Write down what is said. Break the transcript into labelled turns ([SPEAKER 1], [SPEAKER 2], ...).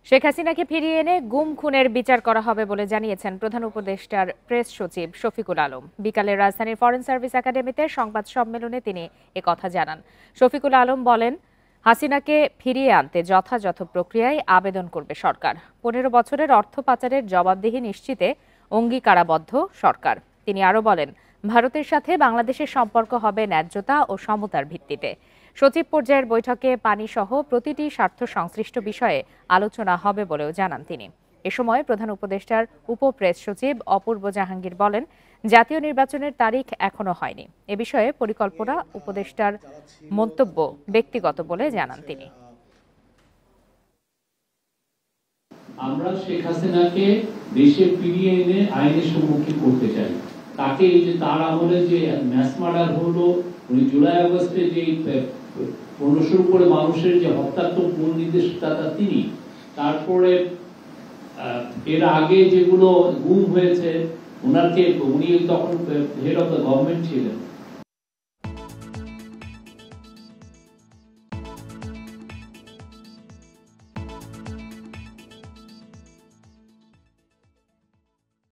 [SPEAKER 1] শেখ হাসিনাকে ফিরিয়ে এনে গুম খুনের বিচার করা হবে বলে জানিয়েছেন প্রধান উপদেষ্টার প্রেস সচিব শফিকুল আলম। বিকালে রাজধানীর ফরেন সার্ভিস একাডেমিতে সংবাদ সম্মেলনে তিনি একথা জানান। শফিকুল আলম বলেন, হাসিনাকে ফিরিয়ে আনতে যথাযথ প্রক্রিয়ায় আবেদন করবে সরকার। 15 বছরের অর্থ পাচারের জবাবদিহি নিশ্চিতে অঙ্গীকারাবদ্ধ সরকার। তিনি আরও বলেন, ভারতের সাথে বাংলাদেশের সম্পর্ক হবে ন্যায্যতা ও সমতার ভিত্তিতে। সচিব পর্যায়ের বৈঠকে পানিসহ প্রতিটি স্বার্থ সংশ্লিষ্ট বিষয়ে আলোচনা হবে বলেও জানান তিনি। এ সময় প্রধান উপদেষ্টার উপপ্রেস সচিব অপূর্ব জাহাঙ্গীর বলেন, জাতীয় নির্বাচনের তারিখ এখনো হয়নি। এ বিষয়ে পরিকল্পনা উপদেষ্টার মন্তব্য ব্যক্তিগত বলে জানান তিনি।
[SPEAKER 2] আমরা শেখ হাসিনাকে দেশে ফিরিয়ে এনে আইনের সম্মুখীন করতে চাই। তাকে এই যে তার আমলে যে ম্যাস মার্ডার হলো, জুলাই আগস্টে যে 1500 উপরে মানুষের যে হত্যাত্মক মূল নির্দেশদাতা তিনি, তারপরে এর আগে যেগুলো গুম হয়েছে, উনি তখন হেড অফ দ্য গভর্নমেন্ট ছিলেন,